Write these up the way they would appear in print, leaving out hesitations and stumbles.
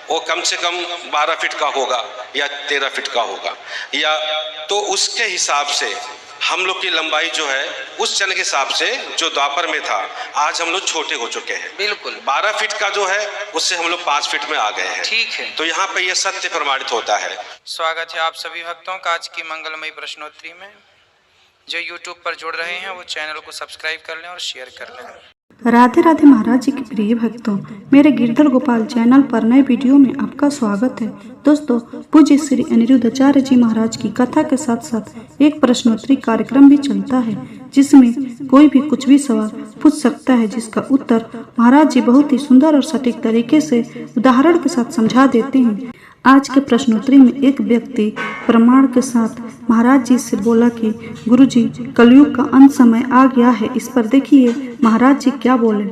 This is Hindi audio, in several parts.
वो कम से कम 12 फीट का होगा या 13 फीट का होगा, या तो उसके हिसाब से हम लोग की लंबाई जो है उस क्षण के हिसाब से जो द्वापर में था, आज हम लोग छोटे हो चुके हैं। बिल्कुल 12 फीट का जो है उससे हम लोग 5 फीट में आ गए हैं। ठीक है। तो यहाँ पे यह सत्य प्रमाणित होता है। स्वागत है आप सभी भक्तों का आज की मंगलमयी प्रश्नोत्तरी में। जो YouTube पर जुड़ रहे हैं वो चैनल को सब्सक्राइब कर लें और शेयर कर लें। राधे राधे महाराज जी के प्रिय भक्तों, मेरे गिरधर गोपाल चैनल पर नए वीडियो में आपका स्वागत है। दोस्तों, पूज्य श्री अनिरुद्धाचार्य जी महाराज की कथा के साथ साथ एक प्रश्नोत्तरी कार्यक्रम भी चलता है, जिसमें कोई भी कुछ भी सवाल पूछ सकता है, जिसका उत्तर महाराज जी बहुत ही सुंदर और सटीक तरीके से उदाहरण के साथ समझा देते हैं। आज के प्रश्नोत्तरी में एक व्यक्ति प्रमाण के साथ महाराज जी से बोला कि गुरुजी, कलयुग का अंत समय आ गया है, इस पर देखिए महाराज जी क्या बोले।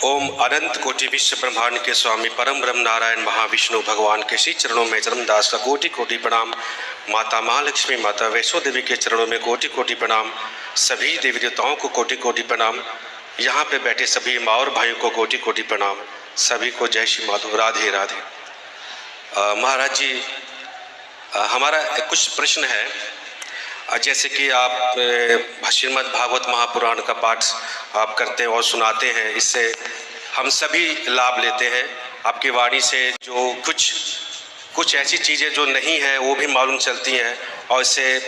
ओम अनंत कोटि विश्व ब्रह्मांड के स्वामी परम ब्रह्म नारायण महाविष्णु भगवान के श्री चरणों में चरणदास का कोटि कोटि प्रणाम। माता महालक्ष्मी, माता वैष्णो देवी के चरणों में कोटि कोटि प्रणाम। सभी देवी देवताओं को कोटि कोटि प्रणाम। यहाँ पे बैठे सभी माँ और भाइयों को कोटि कोटि प्रणाम। सभी को जय श्री माधव, राधे राधे। महाराज जी, हमारा कुछ प्रश्न है। जैसे कि आप श्रीमद् भागवत महापुराण का पाठ आप करते हैं और सुनाते हैं, इससे हम सभी लाभ लेते हैं। आपकी वाणी से जो कुछ ऐसी चीज़ें जो नहीं हैं वो भी मालूम चलती हैं, और इससे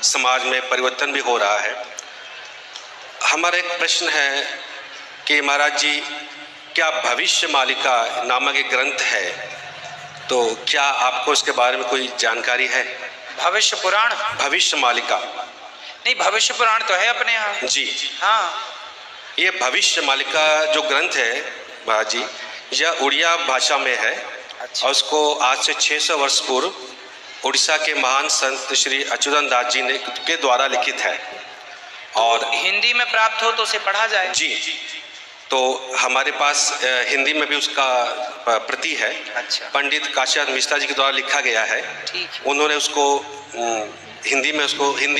समाज में परिवर्तन भी हो रहा है। हमारा एक प्रश्न है कि महाराज जी, क्या भविष्य मालिका नामक एक ग्रंथ है, तो क्या आपको इसके बारे में कोई जानकारी है? भविष्य पुराण? भविष्य मालिका नहीं, भविष्य पुराण तो है अपने यहाँ जी। हाँ, ये भविष्य मालिका जो ग्रंथ है महाराज जी, यह उड़िया भाषा में है। अच्छा। और उसको आज से 600 वर्ष पूर्व उड़ीसा के महान संत श्री अच्युतानंद दास जी ने के द्वारा लिखित है। और हिंदी में प्राप्त हो तो उसे पढ़ा जाए। जी, तो हमारे पास हिंदी में भी उसका प्रति है। अच्छा। पंडित काशीनाथ मिश्रा जी के द्वारा लिखा गया है। ठीक है। उन्होंने उसको हिंदी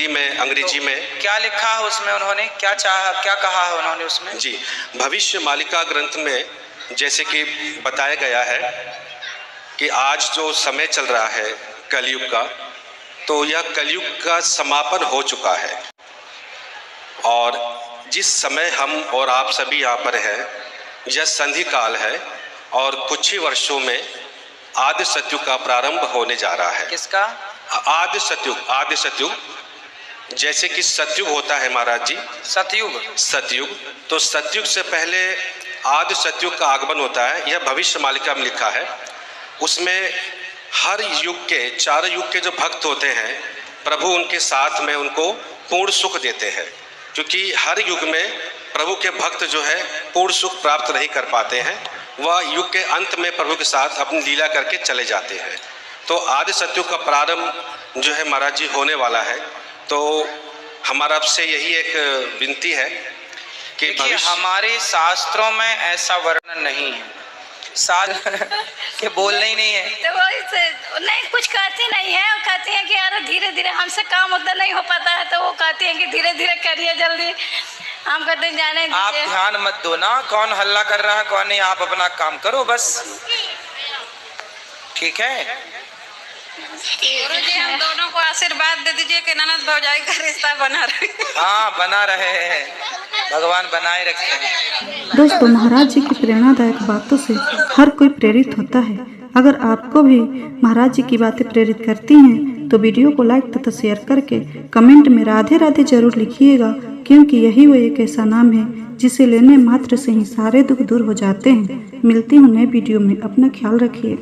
में अंग्रेजी तो में क्या लिखा है उसमें, उन्होंने क्या कहा है उन्होंने उसमें? जी, भविष्य मालिका ग्रंथ में जैसे कि बताया गया है कि आज जो समय चल रहा है कलयुग का, तो यह कलयुग का समापन हो चुका है। और जिस समय हम और आप सभी यहाँ पर हैं, यह संधि काल है, और कुछ ही वर्षों में आदि सतयुग का प्रारंभ होने जा रहा है। किसका? आदि सतयुग। जैसे कि सतयुग होता है महाराज जी, सतयुग, तो सतयुग से पहले आदि सतयुग का आगमन होता है। यह भविष्य मालिका में लिखा है। उसमें हर युग के, 4 युग के जो भक्त होते हैं, प्रभु उनके साथ में उनको पूर्ण सुख देते हैं, क्योंकि हर युग में प्रभु के भक्त जो है पूर्ण सुख प्राप्त नहीं कर पाते हैं। वह युग के अंत में प्रभु के साथ अपनी लीला करके चले जाते हैं। तो आदि सतयुग का प्रारंभ जो है महाराज जी होने वाला है। तो हमारा आपसे यही एक विनती है कि हमारे शास्त्रों में ऐसा वर्णन नहीं है, के बोलने ही नहीं है। तो वो नहीं, कुछ कहती नहीं है। वो कहती हैं कि यार धीरे धीरे, हमसे काम उतना नहीं हो पाता है, तो वो कहती हैं कि धीरे धीरे करिए, जल्दी। हम कहते हैं जाने दीजिए। आप ध्यान मत दो ना, कौन हल्ला कर रहा है कौन नहीं, आप अपना काम करो बस। ठीक है गुरुजी, हम दोनों को आशीर्वाद दे दीजिए कि ननद भौजाई का रिश्ता बना रहे। हाँ, बना रहे हैं, भगवान बनाए रखे। दोस्तों, महाराज जी की प्रेरणादायक बातों से हर कोई प्रेरित होता है। अगर आपको भी महाराज जी की बातें प्रेरित करती हैं, तो वीडियो को लाइक तथा शेयर करके कमेंट में राधे राधे जरूर लिखिएगा, क्योंकि यही वो एक ऐसा नाम है जिसे लेने मात्र से ही सारे दुख दूर हो जाते हैं। मिलती हूँ नए वीडियो में, अपना ख्याल रखिए।